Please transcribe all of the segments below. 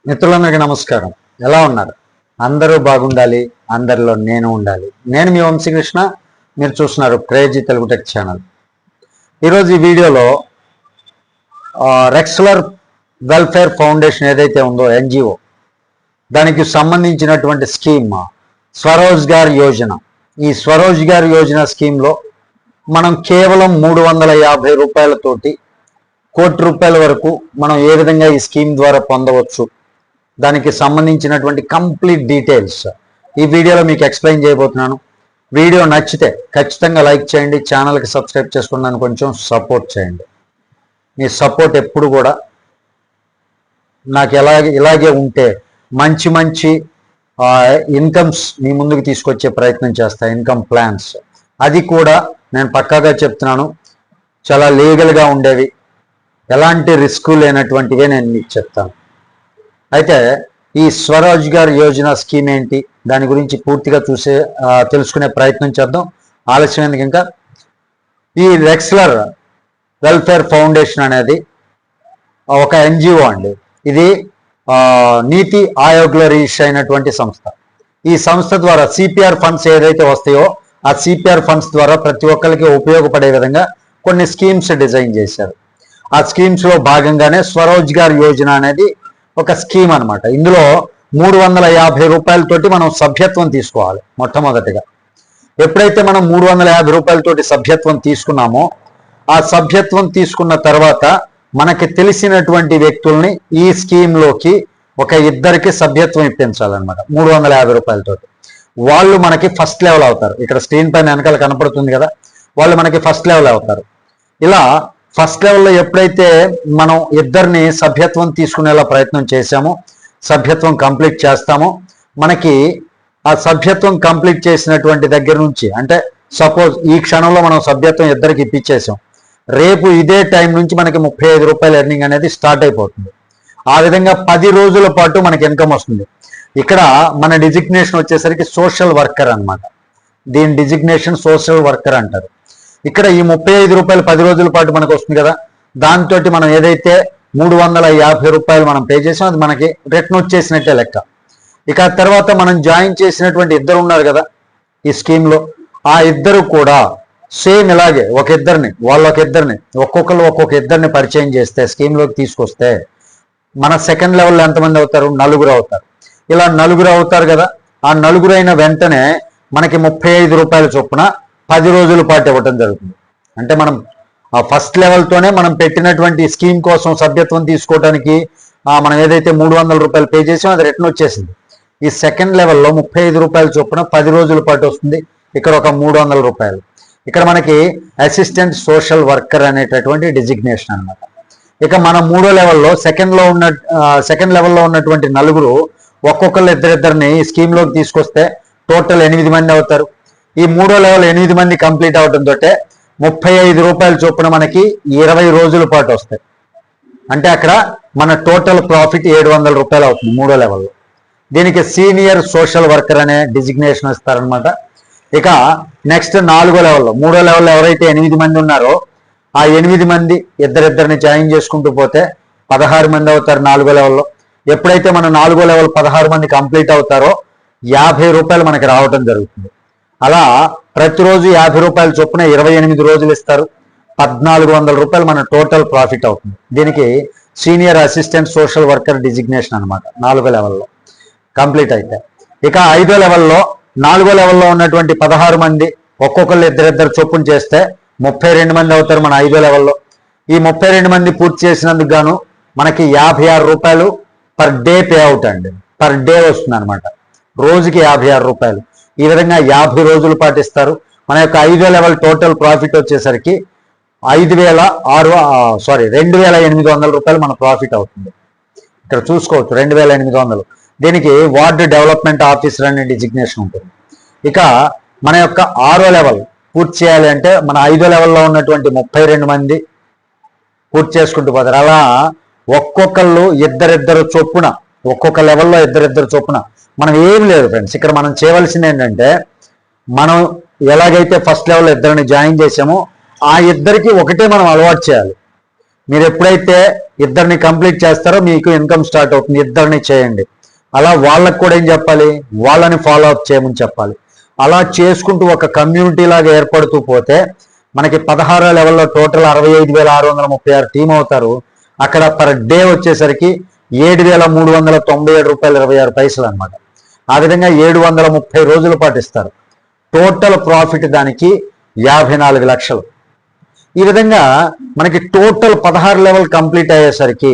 మిత్రులందరికీ నమస్కారం. ఎలా ఉన్నారు? అందరూ బాగుండాలి, అందరిలో నేను ఉండాలి. నేను మీ వంశీకృష్ణ, మీరు చూస్తున్నారు క్రేజీ తెలుగు టెక్ ఛానల్. ఈరోజు ఈ వీడియోలో రెక్స్లర్ వెల్ఫేర్ ఫౌండేషన్ ఏదైతే ఉందో ఎన్జిఓ, దానికి సంబంధించినటువంటి స్కీమ్ స్వరోజ్గార్ యోజన. ఈ స్వరోజ్గార్ యోజన స్కీమ్లో మనం కేవలం 350 రూపాయలతోటి ₹1,00,00,000 వరకు మనం ఏ విధంగా ఈ స్కీమ్ ద్వారా పొందవచ్చు, దానికి సంబంధించినటువంటి కంప్లీట్ డీటెయిల్స్ ఈ వీడియోలో మీకు ఎక్స్ప్లెయిన్ చేయబోతున్నాను. వీడియో నచ్చితే ఖచ్చితంగా లైక్ చేయండి, ఛానల్కి సబ్స్క్రైబ్ చేసుకున్నాను, కొంచెం సపోర్ట్ చేయండి. మీ సపోర్ట్ ఎప్పుడు కూడా నాకు ఇలాగే ఉంటే మంచి మంచి ఇన్కమ్స్ మీ ముందుకు తీసుకొచ్చే ప్రయత్నం చేస్తాను. ఇన్కమ్ ప్లాన్స్ అది కూడా నేను పక్కాగా చెప్తున్నాను, చాలా లీగల్గా ఉండేవి, ఎలాంటి రిస్క్ లేనటువంటివే నేను మీకు చెప్తాను. అయితే ఈ స్వరోజ్గార్ యోజన స్కీమ్ ఏంటి, దాని గురించి పూర్తిగా తెలుసుకునే ప్రయత్నం చేద్దాం. ఆలస్యం ఎందుకు, ఇంకా ఈ రెక్స్లర్ వెల్ఫేర్ ఫౌండేషన్ అనేది ఒక ఎన్జిఓ అండి. ఇది నీతి ఆయోగ్లో రిజిస్టర్ అయినటువంటి సంస్థ. ఈ సంస్థ ద్వారా సిపిఆర్ ఫండ్స్ ఏదైతే వస్తాయో ఆ సిపిఆర్ ఫండ్స్ ద్వారా ప్రతి ఒక్కరికి ఉపయోగపడే విధంగా కొన్ని స్కీమ్స్ డిజైన్ చేశారు. ఆ స్కీమ్స్లో భాగంగానే స్వరోజ్గార్ యోజన అనేది ఒక స్కీమ్ అనమాట. ఇందులో 350 రూపాయలతోటి మనం సభ్యత్వం తీసుకోవాలి. మొట్టమొదటిగా ఎప్పుడైతే మనం 350 రూపాయలతోటి సభ్యత్వం తీసుకున్నామో, ఆ సభ్యత్వం తీసుకున్న తర్వాత మనకి తెలిసినటువంటి వ్యక్తుల్ని ఈ స్కీమ్లోకి ఒక ఇద్దరికి సభ్యత్వం ఇప్పించాలన్నమాట. 350 రూపాయలతోటి వాళ్ళు మనకి ఫస్ట్ లెవెల్ అవుతారు. ఇక్కడ స్క్రీన్ పైన వెనకాల కనపడుతుంది కదా, వాళ్ళు మనకి ఫస్ట్ లెవెల్ అవుతారు. ఇలా ఫస్ట్ లెవెల్లో ఎప్పుడైతే మనం ఇద్దరిని సభ్యత్వం తీసుకునేలా ప్రయత్నం చేశామో, సభ్యత్వం కంప్లీట్ చేస్తామో, మనకి ఆ సభ్యత్వం కంప్లీట్ చేసినటువంటి దగ్గర నుంచి, అంటే సపోజ్ ఈ క్షణంలో మనం సభ్యత్వం ఇద్దరికి ఇప్పించేసాం, రేపు ఇదే టైం నుంచి మనకి 35 రూపాయల ఎర్నింగ్ అనేది స్టార్ట్ అయిపోతుంది. ఆ విధంగా 10 రోజుల పాటు మనకి ఇన్కమ్ వస్తుంది. ఇక్కడ మన డిజిగ్నేషన్ వచ్చేసరికి సోషల్ వర్కర్ అనమాట. దీని డిజిగ్నేషన్ సోషల్ వర్కర్ అంటారు. ఇక్కడ ఈ 35 రూపాయలు 10 రోజుల పాటు మనకు వస్తుంది కదా, దాంతో మనం ఏదైతే 350 రూపాయలు మనం పే చేసాం అది మనకి రిటర్న్ వచ్చేసినట్టే లెక్క. ఇక తర్వాత మనం జాయిన్ చేసినటువంటి ఇద్దరు ఉన్నారు కదా ఈ స్కీమ్లో, ఆ ఇద్దరు కూడా సేమ్ ఇలాగే వాళ్ళొకిద్దరిని ఒక్కొక్కరు ఒక్కొక్క ఇద్దరిని పరిచయం చేస్తే, స్కీమ్లోకి తీసుకొస్తే మన సెకండ్ లెవెల్లో ఎంతమంది అవుతారు? 4 అవుతారు. ఇలా 4 అవుతారు కదా, ఆ 4 అయిన వెంటనే మనకి 35 రూపాయల చొప్పున 10 రోజుల పాటు ఇవ్వటం జరుగుతుంది. అంటే మనం ఆ ఫస్ట్ లెవెల్తోనే మనం పెట్టినటువంటి స్కీమ్ కోసం సభ్యత్వం తీసుకోవడానికి మనం ఏదైతే 300 రూపాయలు పే చేసామో అది రిటర్న్ వచ్చేసింది. ఈ సెకండ్ లెవెల్లో 35 రూపాయల చొప్పున 10 రోజుల పాటు వస్తుంది. ఇక్కడ ఒక 300 రూపాయలు. ఇక్కడ మనకి అసిస్టెంట్ సోషల్ వర్కర్ అనేటటువంటి డిజిగ్నేషన్ అనమాట. ఇక మన మూడో లెవెల్లో సెకండ్ లెవెల్లో ఉన్నటువంటి 4 ఒక్కొక్కరు ఇద్దరిద్దరిని ఈ స్కీమ్లోకి తీసుకొస్తే టోటల్ 8 మంది అవుతారు. ఈ మూడో లెవెల్ 8 మంది కంప్లీట్ అవడంతో 35 రూపాయల చొప్పున మనకి 20 రోజుల పాటు వస్తాయి. అంటే అక్కడ మన టోటల్ ప్రాఫిట్ 700 రూపాయలు అవుతుంది మూడో లెవెల్లో. దీనికి సీనియర్ సోషల్ వర్కర్ అనే డిజిగ్నేషన్ ఇస్తారనమాట. ఇక నెక్స్ట్ 4వ లెవెల్లో, మూడో లెవెల్లో ఎవరైతే 8 మంది ఉన్నారో ఆ 8 మంది ఇద్దరిద్దరిని జాయిన్ చేసుకుంటూ పోతే 16 మంది అవుతారు 4వ లెవెల్లో. ఎప్పుడైతే మన 4వ లెవెల్ 16 మంది కంప్లీట్ అవుతారో 50 రూపాయలు మనకి రావటం జరుగుతుంది. అలా ప్రతిరోజు 50 రూపాయల చొప్పున 28 రోజులు ఇస్తారు. 1400 రూపాయలు మన టోటల్ ప్రాఫిట్ అవుతుంది. దీనికి senior assistant social worker designation అనమాట 4వ లెవెల్లో కంప్లీట్ అయితే. ఇక 5వ లెవెల్లో 4వ లెవెల్లో ఉన్నటువంటి 16 మంది ఒక్కొక్కరు ఇద్దరిద్దరు చొప్పున చేస్తే 32 మంది అవుతారు మన 5వ లెవెల్లో. ఈ 32 మంది పూర్తి చేసినందుకు గాను మనకి 56 రూపాయలు పర్ డే పే అవుట్ అండి. పర్ డే వస్తుంది అనమాట, రోజుకి 56 రూపాయలు. ఈ విధంగా 50 రోజులు పాటిస్తారు. మన యొక్క 5వ లెవెల్ టోటల్ ప్రాఫిట్ వచ్చేసరికి 2,800 రూపాయలు మన ప్రాఫిట్ అవుతుంది. ఇక్కడ చూసుకోవచ్చు 2,800. దీనికి వార్డు డెవలప్మెంట్ ఆఫీసర్ అనే డిజిగ్నేషన్ ఉంటుంది. ఇక మన యొక్క 6వ లెవెల్ పూర్తి చేయాలి అంటే మన 5వ లెవెల్లో ఉన్నటువంటి 32 మంది పూర్తి చేసుకుంటూ పోతారు. అలా ఒక్కొక్కళ్ళు ఇద్దరిద్దరు చొప్పున, ఒక్కొక్క లెవెల్లో ఇద్దరిద్దరు చొప్పున. మనం ఏం లేదు ఫ్రెండ్స్, ఇక్కడ మనం చేయవలసింది ఏంటంటే, మనం ఎలాగైతే ఫస్ట్ లెవెల్లో ఇద్దరిని జాయిన్ చేసామో ఆ ఇద్దరికి ఒకటే మనం అలవాటు చేయాలి. మీరు ఎప్పుడైతే ఇద్దరిని కంప్లీట్ చేస్తారో మీకు ఇన్కమ్ స్టార్ట్ అవుతుంది. ఇద్దరిని చేయండి. అలా వాళ్ళకు కూడా ఏం చెప్పాలి, వాళ్ళని ఫాలో అప్ చేయమని చెప్పాలి. అలా చేసుకుంటూ ఒక కమ్యూనిటీ లాగా ఏర్పడుతూ పోతే మనకి 16వ లెవెల్లో టోటల్ 65,636 టీం అవుతారు. అక్కడ పర్ డే వచ్చేసరికి 7,397 రూపాయలు 26 పైసలు అనమాట. ఆ విధంగా 730 రోజుల పాటు ఇస్తారు. టోటల్ ప్రాఫిట్ దానికి 54 లక్షలు. ఈ విధంగా మనకి టోటల్ 16 లెవెల్ కంప్లీట్ అయ్యేసరికి,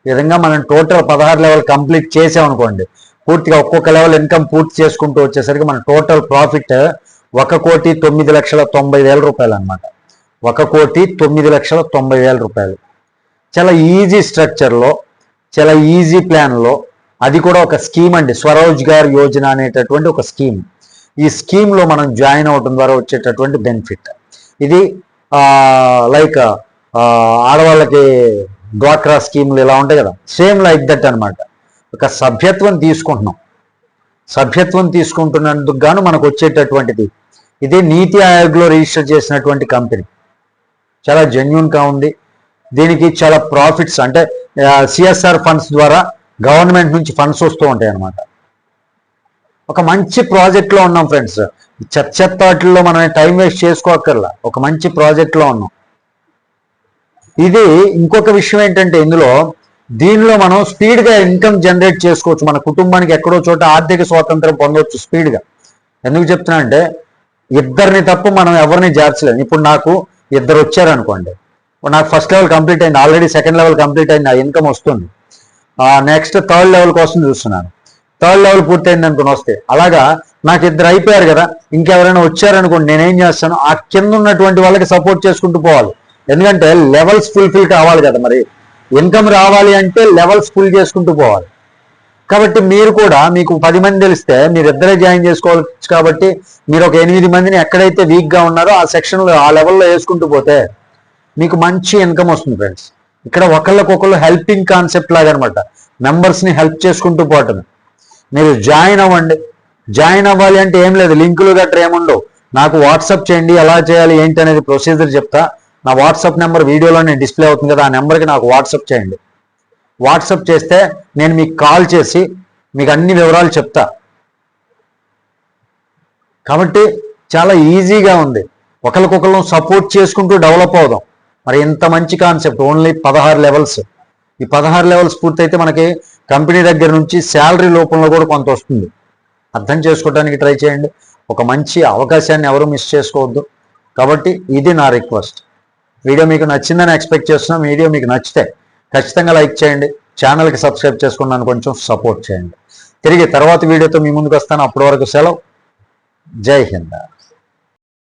ఈ విధంగా మనం టోటల్ 16 లెవెల్ కంప్లీట్ చేసామనుకోండి, పూర్తిగా ఒక్కొక్క లెవెల్ ఇన్కమ్ పూర్తి చేసుకుంటూ వచ్చేసరికి మన టోటల్ ప్రాఫిట్ 1,09,90,000 రూపాయలు అనమాట. 1,09,90,000 రూపాయలు. చాలా ఈజీ స్ట్రక్చర్లో, చాలా ఈజీ ప్లాన్లో, అది కూడా ఒక స్కీమ్ అండి, స్వరోజ్గార్ యోజన అనేటటువంటి ఒక స్కీమ్. ఈ స్కీమ్లో మనం జాయిన్ అవడం ద్వారా వచ్చేటటువంటి బెనిఫిట్ ఇది. లైక్ ఆడవాళ్ళకి డ్వాక్రా స్కీములు ఇలా ఉంటాయి కదా, సేమ్ లైక్ దట్ అనమాట. ఒక సభ్యత్వం తీసుకుంటున్నాం. సభ్యత్వం తీసుకుంటున్నందుకు గాను మనకు వచ్చేటటువంటిది ఇది. నీతి ఆయోగ్లో రిజిస్టర్ చేసినటువంటి కంపెనీ, చాలా జెన్యూన్గా ఉంది. దీనికి చాలా ప్రాఫిట్స్, అంటే సిఎస్ఆర్ ఫండ్స్ ద్వారా గవర్నమెంట్ నుంచి ఫండ్స్ వస్తూ ఉంటాయి అన్నమాట. ఒక మంచి ప్రాజెక్ట్లో ఉన్నాం ఫ్రెండ్స్. చెత్త వాటిల్లో మనం టైం వేస్ట్ చేసుకోక్కర్లా, ఒక మంచి ప్రాజెక్ట్లో ఉన్నాం. ఇది ఇంకొక విషయం ఏంటంటే, దీనిలో మనం స్పీడ్గా ఇన్కమ్ జనరేట్ చేసుకోవచ్చు. మన కుటుంబానికి ఎక్కడో చోట ఆర్థిక స్వాతంత్రం పొందవచ్చు స్పీడ్గా. ఎందుకు చెప్తున్నా అంటే, ఇద్దరిని తప్ప మనం ఎవరిని చేర్చలేము. ఇప్పుడు నాకు ఇద్దరు వచ్చారనుకోండి, నాకు ఫస్ట్ లెవెల్ కంప్లీట్ అయింది, ఆల్రెడీ సెకండ్ లెవెల్ కంప్లీట్ అయింది, నా ఇన్కమ్ వస్తుంది. నెక్స్ట్ థర్డ్ లెవెల్ కోసం చూస్తున్నాను. థర్డ్ లెవెల్ పూర్తయింది అనుకుని వస్తే, అలాగా నాకు ఇద్దరు అయిపోయారు కదా, ఇంకెవరైనా వచ్చారనుకోండి, నేనేం చేస్తాను, ఆ కింద ఉన్నటువంటి వాళ్ళకి సపోర్ట్ చేసుకుంటూ పోవాలి. ఎందుకంటే లెవెల్స్ ఫుల్ఫిల్ కావాలి కదా, మరి ఇన్కమ్ రావాలి అంటే లెవెల్స్ ఫుల్ చేసుకుంటూ పోవాలి. కాబట్టి మీరు కూడా, మీకు 10 మంది తెలిస్తే మీరు ఇద్దరే జాయిన్ చేసుకోవచ్చు. కాబట్టి మీరు ఒక 8 మందిని ఎక్కడైతే వీక్గా ఉన్నారో ఆ సెక్షన్లో, ఆ లెవెల్లో వేసుకుంటూ పోతే మీకు మంచి ఇన్కమ్ వస్తుంది ఫ్రెండ్స్. ఇక్కడ ఒకళ్ళకొకళ్ళు హెల్పింగ్ కాన్సెప్ట్ లాగా అనమాట, మెంబర్స్ని హెల్ప్ చేసుకుంటూ పోవటం. మీరు జాయిన్ అవ్వండి. జాయిన్ అవ్వాలి అంటే ఏం లేదు, లింకులు గట్రా ఏముండవు. నాకు వాట్సాప్ చేయండి, ఎలా చేయాలి ఏంటి అనేది ప్రొసీజర్ చెప్తా. నా వాట్సాప్ నెంబర్ వీడియోలోనే డిస్ప్లే అవుతుంది కదా, ఆ నెంబర్కి నాకు వాట్సాప్ చేయండి. వాట్సాప్ చేస్తే నేను మీకు కాల్ చేసి మీకు అన్ని వివరాలు చెప్తా. కాబట్టి చాలా ఈజీగా ఉంది. ఒకరికొకరు సపోర్ట్ చేసుకుంటూ డెవలప్ అవుదాం. మరి ఇంత మంచి కాన్సెప్ట్, ఓన్లీ 16 లెవెల్స్. ఈ 16 లెవెల్స్ పూర్తయితే మనకి కంపెనీ దగ్గర నుంచి శాలరీ రూపంలో కూడా కొంత వస్తుంది. అర్థం చేసుకోవడానికి ట్రై చేయండి. ఒక మంచి అవకాశాన్ని ఎవరు మిస్ చేసుకోవద్దు. కాబట్టి ఇది నా రిక్వెస్ట్. వీడియో మీకు నచ్చిందని ఎక్స్పెక్ట్ చేస్తున్నాం. వీడియో మీకు నచ్చితే ఖచ్చితంగా లైక్ చేయండి, ఛానల్కి సబ్స్క్రైబ్ చేసుకున్నాను, కొంచెం సపోర్ట్ చేయండి. తిరిగి తర్వాత వీడియోతో మీ ముందుకు వస్తాను. అప్పటి వరకు సెలవు. జై హింద్.